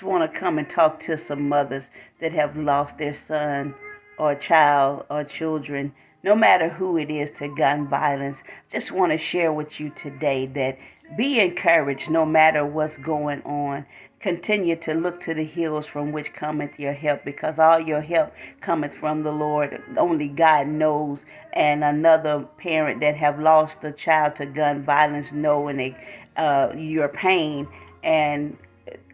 just want to come and talk to some mothers that have lost their son or child or children, no matter who it is, to gun violence. Just want to share with you today that be encouraged no matter what's going on. Continue to look to the hills from which cometh your help, because all your help cometh from the Lord. Only God knows. And another parent that have lost a child to gun violence knowing your pain. And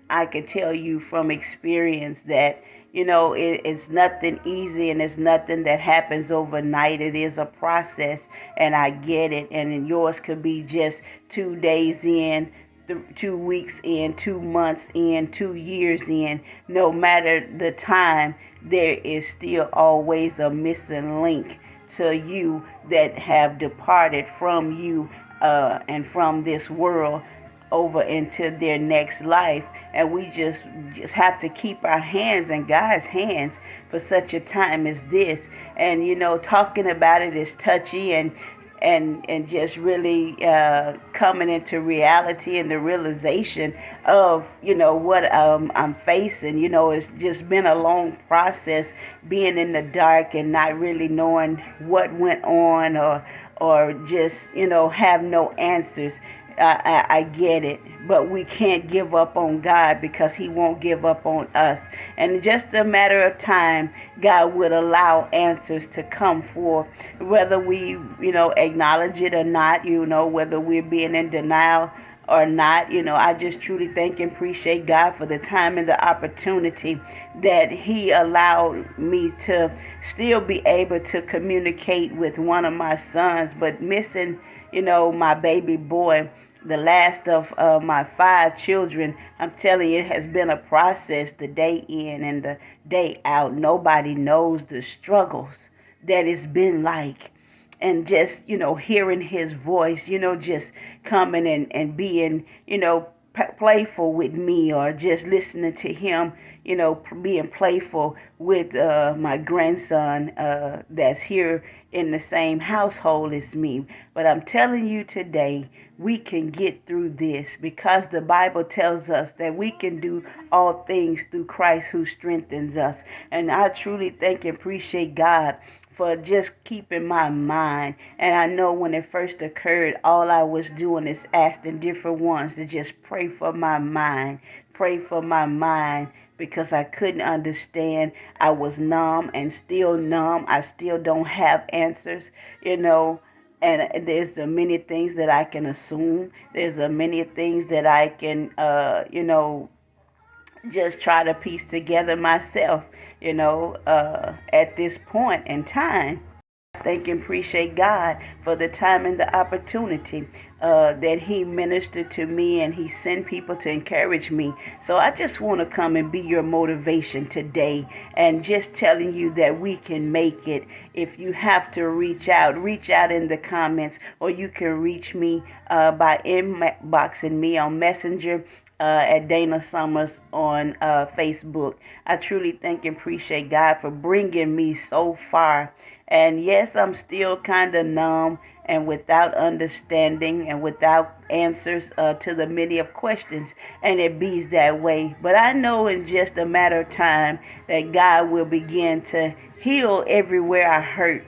I can tell you from experience that, it's nothing easy, and it's nothing that happens overnight. It is a process, and I get it. And yours could be just 2 days in, 2 weeks in, 2 months in, 2 years in. No matter the time, there is still always a missing link to you that have departed from you and from this world over into their next life. And we just have to keep our hands in God's hands for such a time as this. And talking about it is touchy, and just really coming into reality and the realization of what I'm facing. It's just been a long process, being in the dark and not really knowing what went on, or just have no answers. I get it, but we can't give up on God, because He won't give up on us. And just a matter of time, God would allow answers to come forth, whether we, acknowledge it or not, whether we're being in denial or not. I just truly thank and appreciate God for the time and the opportunity that He allowed me to still be able to communicate with one of my sons, but missing, my baby boy, the last of my 5 children. I'm telling you, it has been a process, the day in and the day out. Nobody knows the struggles that it's been like. And just, hearing his voice, just coming and being, playful with me, or just listening to him, being playful with my grandson that's here in the same household as me. But I'm telling you today, we can get through this, because the Bible tells us that we can do all things through Christ who strengthens us. And I truly thank and appreciate God for just keeping my mind. And I know when it first occurred, all I was doing is asking different ones to just pray for my mind. Pray for my mind, because I couldn't understand. I was numb and still numb. I still don't have answers, And there's many things that I can assume. There's many things that I can, just try to piece together myself, at this point in time. Thank and appreciate God for the time and the opportunity that He ministered to me, and He sent people to encourage me. So I just want to come and be your motivation today, and just telling you that we can make it. If you have to reach out in the comments, or you can reach me by inboxing me on Messenger at Dana Summers on Facebook. I truly thank and appreciate God for bringing me so far. And yes, I'm still kind of numb and without understanding and without answers to the many of questions. And it bees that way. But I know in just a matter of time that God will begin to heal everywhere I hurt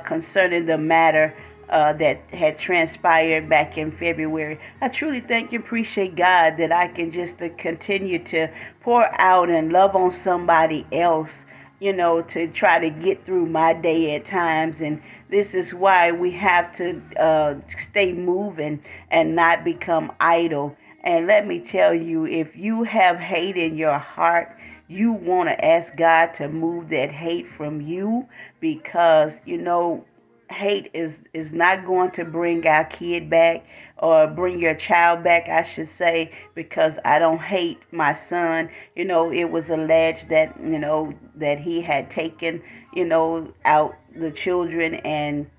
concerning the matter that had transpired back in February. I truly thank and appreciate God that I can just continue to pour out and love on somebody else, to try to get through my day at times. And this is why we have to stay moving and not become idle. And let me tell you, if you have hate in your heart, you want to ask God to move that hate from you, because, hate is not going to bring our kid back, or bring your child back, I should say, because I don't hate my son. It was alleged that, that he had taken, out the children, and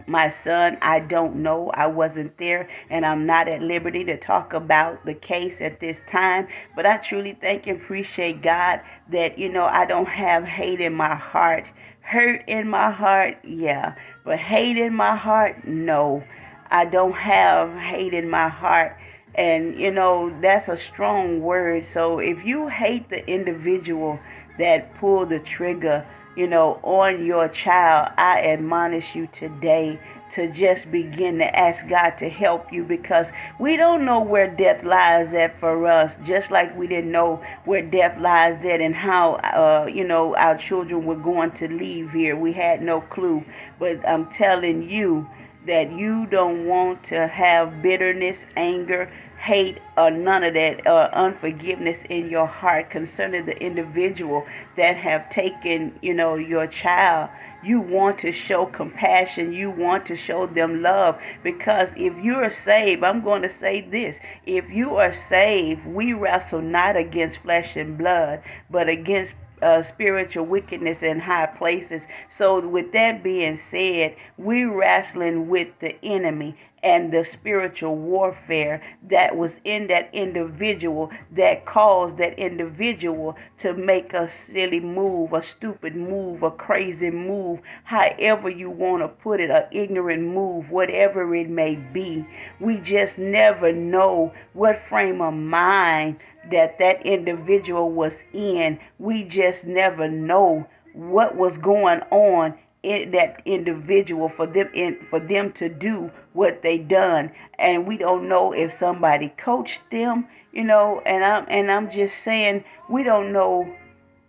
my son, I don't know. I wasn't there, and I'm not at liberty to talk about the case at this time. But I truly thank and appreciate God that, I don't have hate in my heart. Hurt in my heart, yeah. But hate in my heart, no. I don't have hate in my heart. And that's a strong word. So if you hate the individual that pulled the trigger, on your child, I admonish you today to just begin to ask God to help you, because we don't know where death lies at for us, just like we didn't know where death lies at and how our children were going to leave here. We had no clue. But I'm telling you that you don't want to have bitterness, anger, hate, or none of that, unforgiveness in your heart concerning the individual that have taken, your child. You want to show compassion. You want to show them love, because if you are saved, I'm going to say this: if you are saved, we wrestle not against flesh and blood, but against spiritual wickedness in high places. So with that being said, we're wrestling with the enemy and the spiritual warfare that was in that individual that caused that individual to make a silly move, a stupid move, a crazy move, however you want to put it, an ignorant move, whatever it may be. We just never know what frame of mind that individual was in. We just never know what was going on in that individual for them to do what they done. And we don't know if somebody coached them, and I'm just saying, we don't know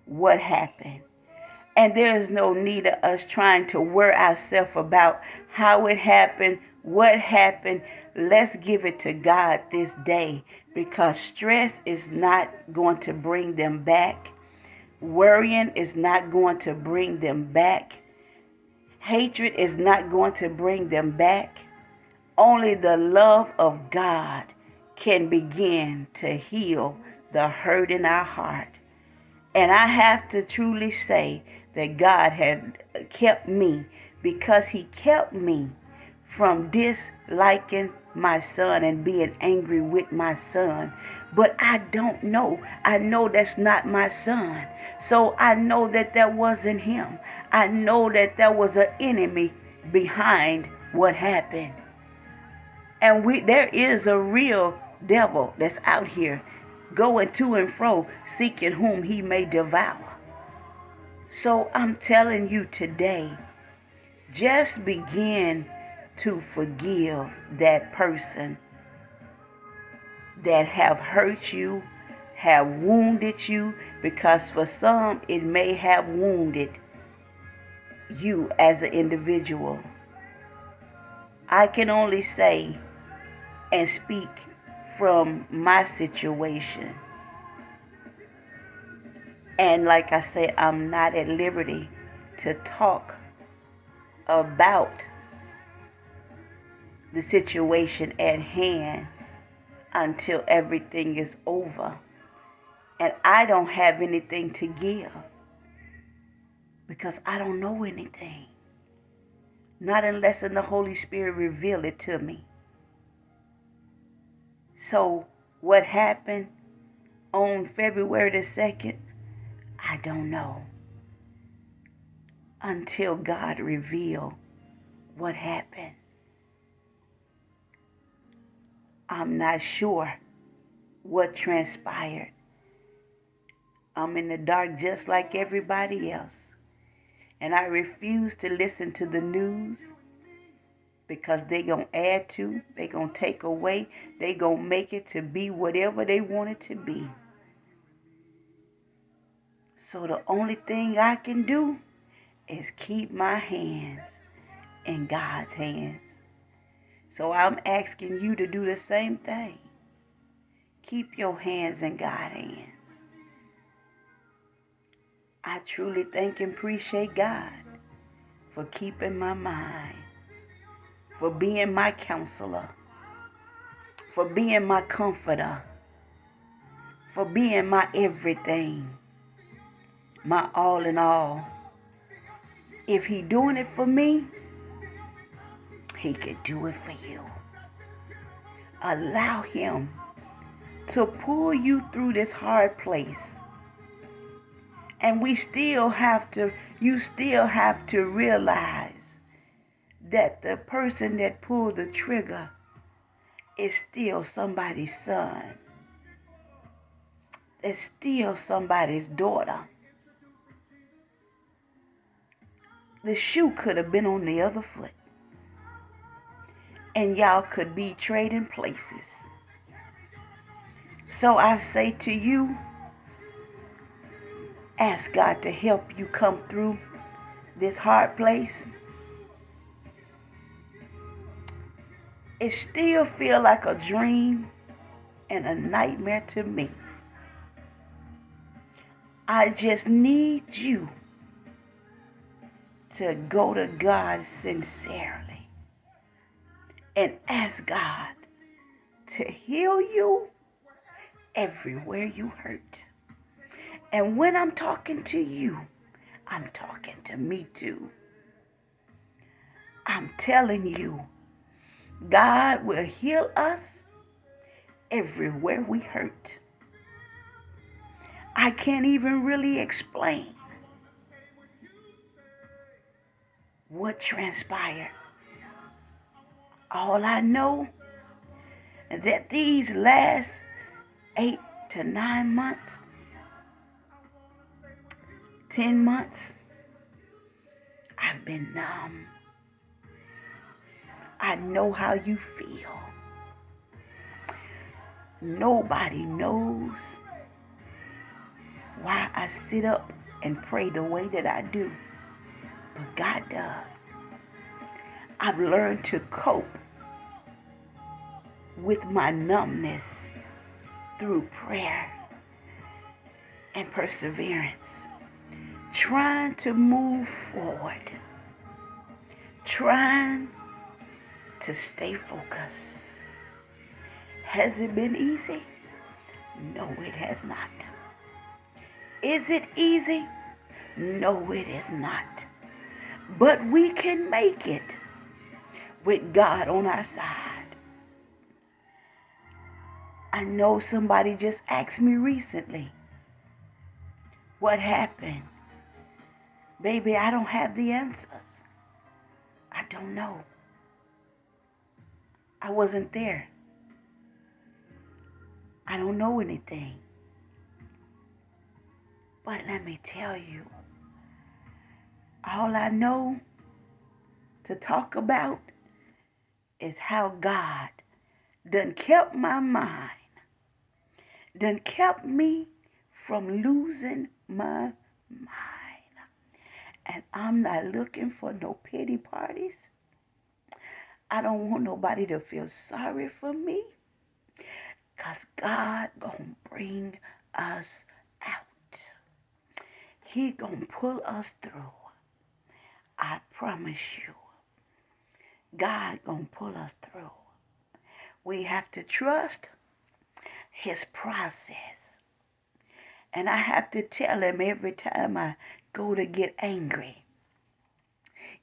what happened. And there is no need of us trying to worry ourselves about how it happened, what happened. Let's give it to God this day, because stress is not going to bring them back. Worrying is not going to bring them back. Hatred is not going to bring them back. Only the love of God can begin to heal the hurt in our heart. And I have to truly say that God had kept me, because He kept me from disliking my son and being angry with my son. But I don't know. I know that's not my son. So I know that wasn't him. I know that there was an enemy behind what happened. And there is a real devil that's out here going to and fro, seeking whom he may devour. So I'm telling you today, just begin to forgive that person that have hurt you, have wounded you, because for some it may have wounded you as an individual. I can only say and speak from my situation. And like I said, I'm not at liberty to talk about the situation at hand until everything is over. And I don't have anything to give, because I don't know anything. Not unless the Holy Spirit reveal it to me. So what happened on February the 2nd, I don't know, until God revealed what happened. I'm not sure what transpired. I'm in the dark just like everybody else. And I refuse to listen to the news, because they going to add to, they going to take away, they going to make it to be whatever they want it to be. So the only thing I can do is keep my hands in God's hands. So I'm asking you to do the same thing. Keep your hands in God's hands. I truly thank and appreciate God for keeping my mind, for being my counselor, for being my comforter, for being my everything, my all in all. If He doing it for me, He can do it for you. Allow Him to pull you through this hard place. And you still have to realize that the person that pulled the trigger is still somebody's son. It's still somebody's daughter. The shoe could have been on the other foot, and y'all could be trading places. So I say to you, ask God to help you come through this hard place. It still feels like a dream and a nightmare to me. I just need you to go to God sincerely and ask God to heal you everywhere you hurt. And when I'm talking to you, I'm talking to me too. I'm telling you, God will heal us everywhere we hurt. I can't even really explain what transpired. All I know is that these last 8 to 9 months, 10 months, I've been numb. I know how you feel. Nobody knows why I sit up and pray the way that I do, but God does. I've learned to cope with my numbness through prayer and perseverance, trying to move forward, trying to stay focused. Has it been easy? No, it has not. Is it easy? No, it is not. But we can make it with God on our side. I know somebody just asked me recently, what happened? Baby, I don't have the answers. I don't know. I wasn't there. I don't know anything. But let me tell you, all I know to talk about is how God done kept my mind, done kept me from losing my mind. And I'm not looking for no pity parties. I don't want nobody to feel sorry for me, because God gonna bring us out. He gonna pull us through. I promise you. God gonna pull us through. We have to trust his process. And I have to tell him every time I go to get angry.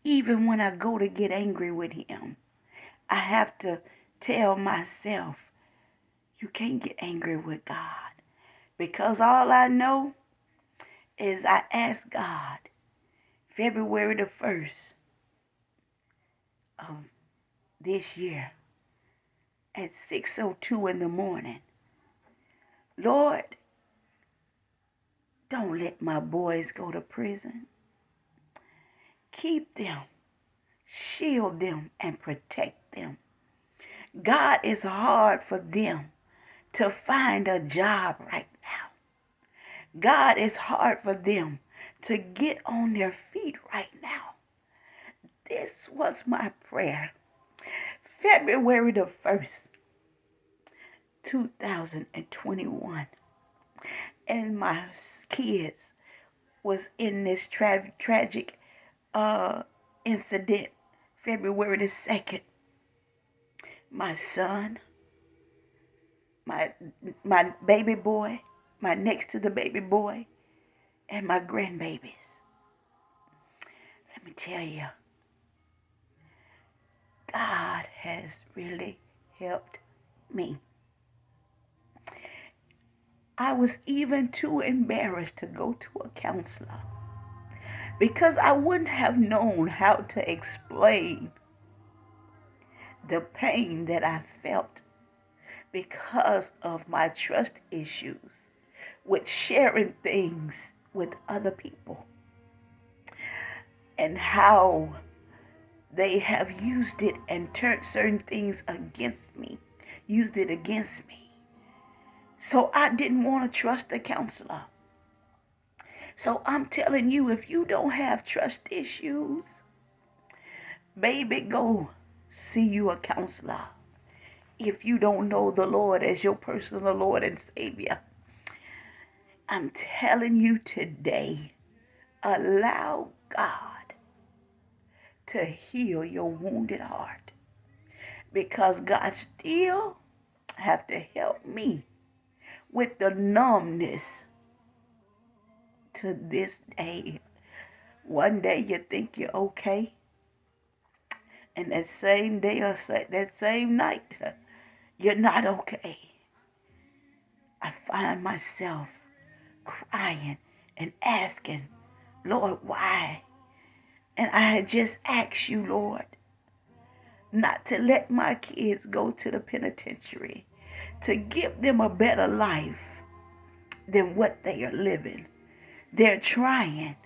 Even when I go to get angry with him, I have to tell myself, you can't get angry with God. Because all I know is I asked God February the 1st of this year at 6:02 in the morning, Lord, don't let my boys go to prison. Keep them, shield them, and protect them. God, it's hard for them to find a job right now. God, it's hard for them to get on their feet right now. This was my prayer. February the 1st, 2021. And my kids was in this tragic incident February the 2nd. My son, my baby boy, my next to the baby boy, and my grandbabies. Let me tell you, God has really helped me. I was even too embarrassed to go to a counselor because I wouldn't have known how to explain the pain that I felt because of my trust issues with sharing things with other people and how they have used it and turned certain things against me, used it against me. So I didn't want to trust the counselor. So I'm telling you, if you don't have trust issues, baby, go see you a counselor. If you don't know the Lord as your personal Lord and Savior, I'm telling you today, allow God to heal your wounded heart, because God still have to help me with the numbness to this day. One day you think you're okay, and that same day or that same night, you're not okay. I find myself crying and asking, Lord, why? And I had just asked you, Lord, not to let my kids go to the penitentiary, to give them a better life than what they are living. They're trying.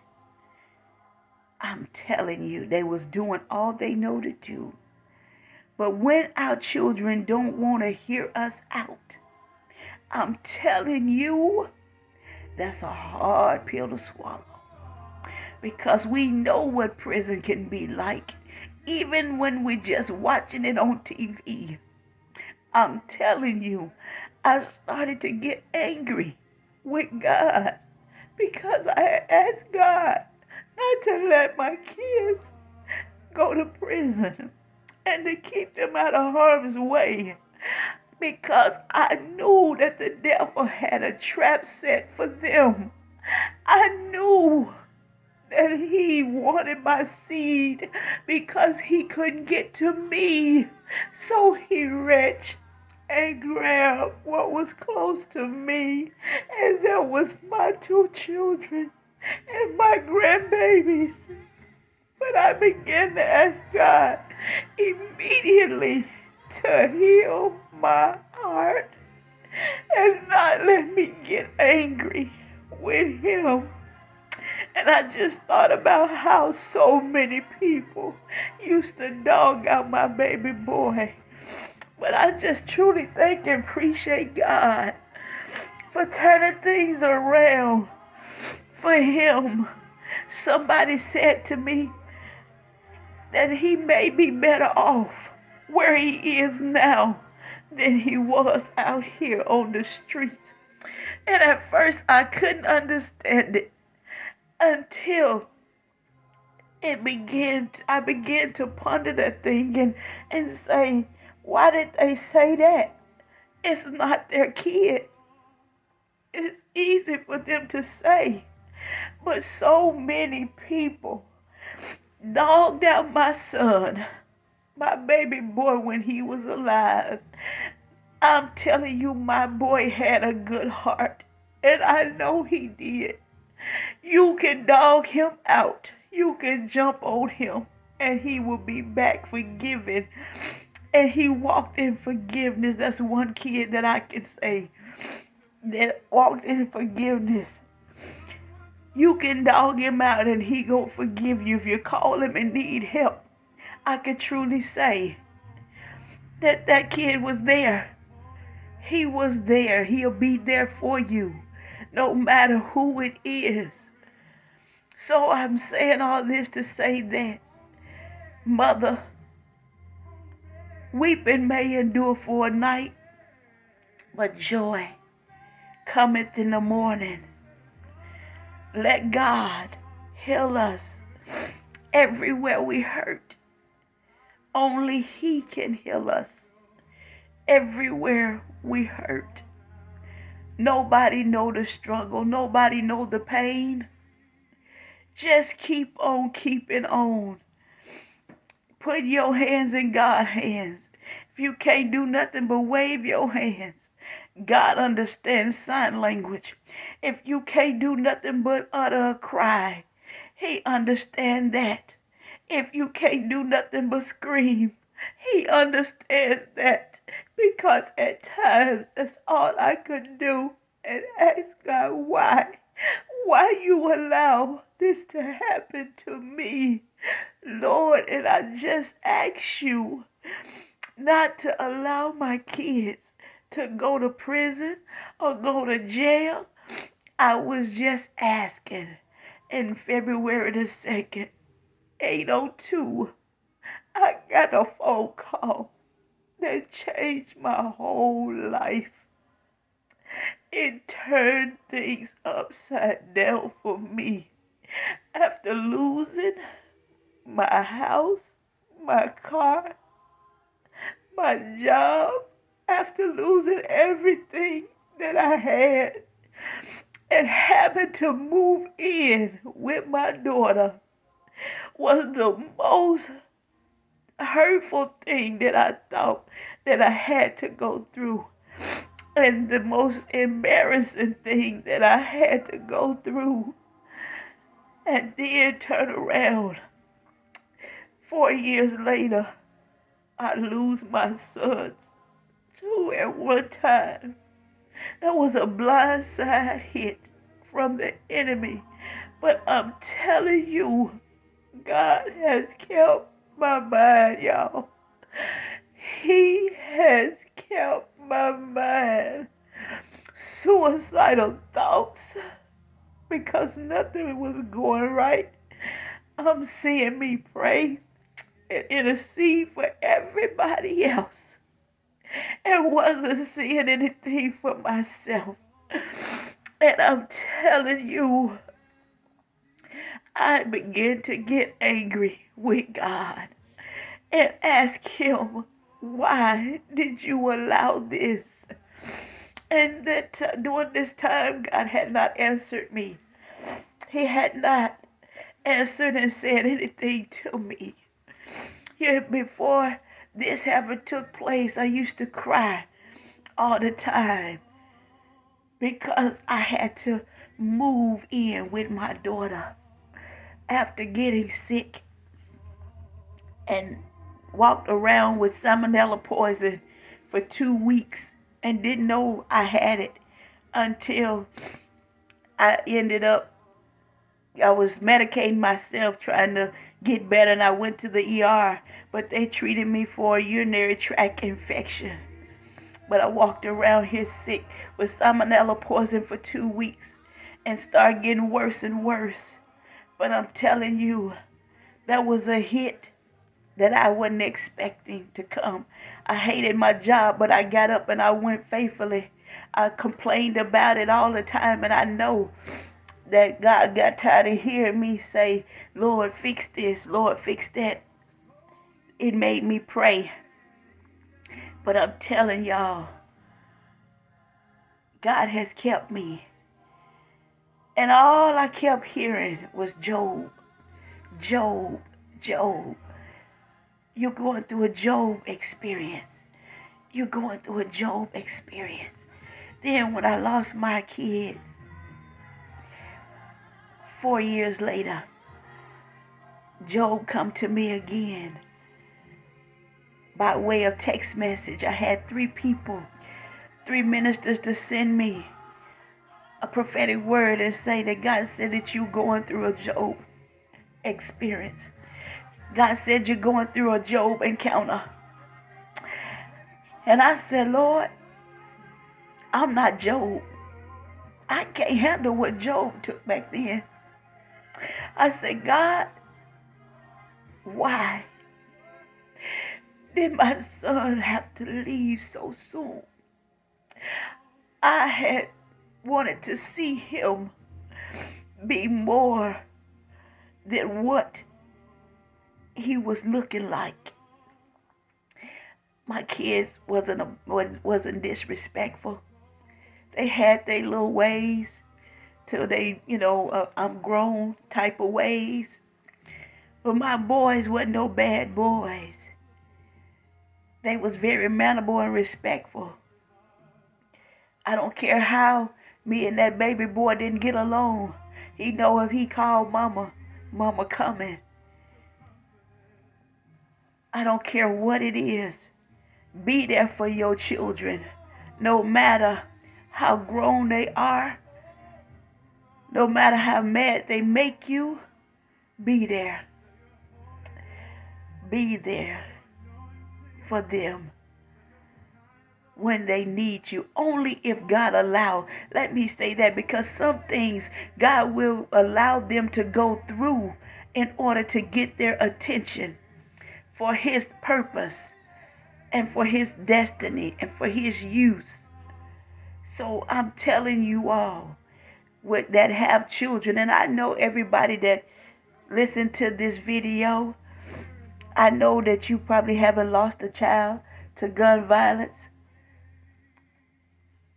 I'm telling you, they was doing all they know to do. But when our children don't want to hear us out, I'm telling you, that's a hard pill to swallow. Because we know what prison can be like, even when we're just watching it on TV. I'm telling you, I started to get angry with God because I asked God not to let my kids go to prison and to keep them out of harm's way, because I knew that the devil had a trap set for them. I knew that he wanted my seed because he couldn't get to me. So he reached and grabbed what was close to me, and that was my two children and my grandbabies. But I began to ask God immediately to heal my heart and not let me get angry with him. And I just thought about how so many people used to dog out my baby boy. But I just truly thank and appreciate God for turning things around for him. Somebody said to me that he may be better off where he is now than he was out here on the streets. And at first I couldn't understand it until I began to ponder that thing and say, why did they say that? It's not their kid. It's easy for them to say. But so many people dogged out my son, my baby boy, when he was alive. I'm telling you, my boy had a good heart, and I know he did. You can dog him out. You can jump on him, and he will be back forgiven. And he walked in forgiveness. That's one kid that I can say that walked in forgiveness. You can dog him out and he gonna forgive you if you call him and need help. I can truly say that that kid was there. He was there. He'll be there for you, no matter who it is. So I'm saying all this to say that, mother, weeping may endure for a night, but joy cometh in the morning. Let God heal us everywhere we hurt. Only he can heal us everywhere we hurt. Nobody know the struggle. Nobody know the pain. Just keep on keeping on. Put your hands in God's hands. If you can't do nothing but wave your hands, God understands sign language. If you can't do nothing but utter a cry, he understands that. If you can't do nothing but scream, he understands that, because at times that's all I could do and ask God why you allow this to happen to me, Lord. And I just ask you not to allow my kids to go to prison or go to jail. I was just asking in February the 2nd, 8:02, I got a phone call that changed my whole life. It turned things upside down for me. After losing my house, my car, my job, after losing everything that I had and having to move in with my daughter was the most hurtful thing that I thought that I had to go through. And the most embarrassing thing that I had to go through. And then turn around. 4 years later, I lose my sons two at one time. That was a blindside hit from the enemy. But I'm telling you, God has kept my mind, y'all. He has kept my mind. Suicidal thoughts, because nothing was going right. I'm seeing me pray and intercede for everybody else and wasn't seeing anything for myself. And I'm telling you, I began to get angry with God and ask him, why did you allow this? And that during this time, God had not answered me. He had not answered and said anything to me. Yet before this ever took place, I used to cry all the time because I had to move in with my daughter after getting sick and walked around with salmonella poison for 2 weeks and didn't know I had it until I was medicating myself trying to get better, and I went to the ER, but they treated me for a urinary tract infection. But I walked around here sick with salmonella poison for 2 weeks and started getting worse and worse. But I'm telling you, that was a hit that I wasn't expecting to come. I hated my job, but I got up and I went faithfully. I complained about it all the time, and I know that God got tired of hearing me say, Lord, fix this, Lord, fix that. It made me pray. But I'm telling y'all, God has kept me. And all I kept hearing was Job, Job, Job. You're going through a Job experience. You're going through a Job experience. Then when I lost my kids, 4 years later, Job come to me again by way of text message. I had 3 people, 3 ministers to send me a prophetic word and say that God said that you're going through a Job experience. God said you're going through a Job encounter. And I said, Lord, I'm not Job. I can't handle what Job took back then. I said, God, why did my son have to leave so soon? I had wanted to see him be more than what he was looking like. My kids wasn't disrespectful. They had their little ways till they, I'm grown type of ways. But my boys wasn't no bad boys. They was very mannerable and respectful. I don't care how me and that baby boy didn't get along. He know if he called mama, mama coming. I don't care what it is. Be there for your children, no matter how grown they are, no matter how mad they make you. Be there. Be there for them when they need you. Only if God allow. Let me say that, because some things God will allow them to go through in order to get their attention for his purpose and for his destiny and for his use. So I'm telling you all that have children, and I know everybody that listen to this video, I know that you probably haven't lost a child to gun violence,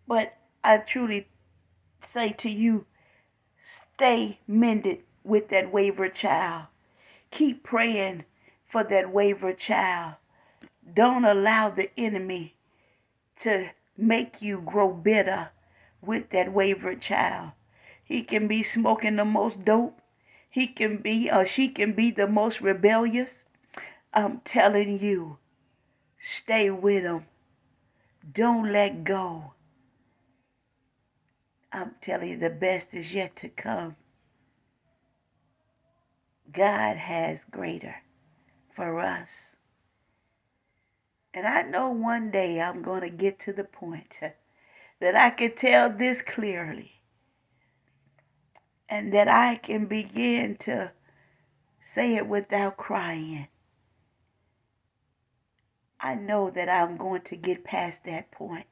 but I truly say to you, stay mended with that wayward child. Keep praying for that wayward child. Don't allow the enemy to make you grow bitter with that wayward child. He can be smoking the most dope. He can be, or she can be, the most rebellious. I'm telling you, stay with them. Don't let go. I'm telling you, the best is yet to come. God has greater for us. And I know one day I'm going to get to the point that I can tell this clearly, and that I can begin to say it without crying. I know that I'm going to get past that point.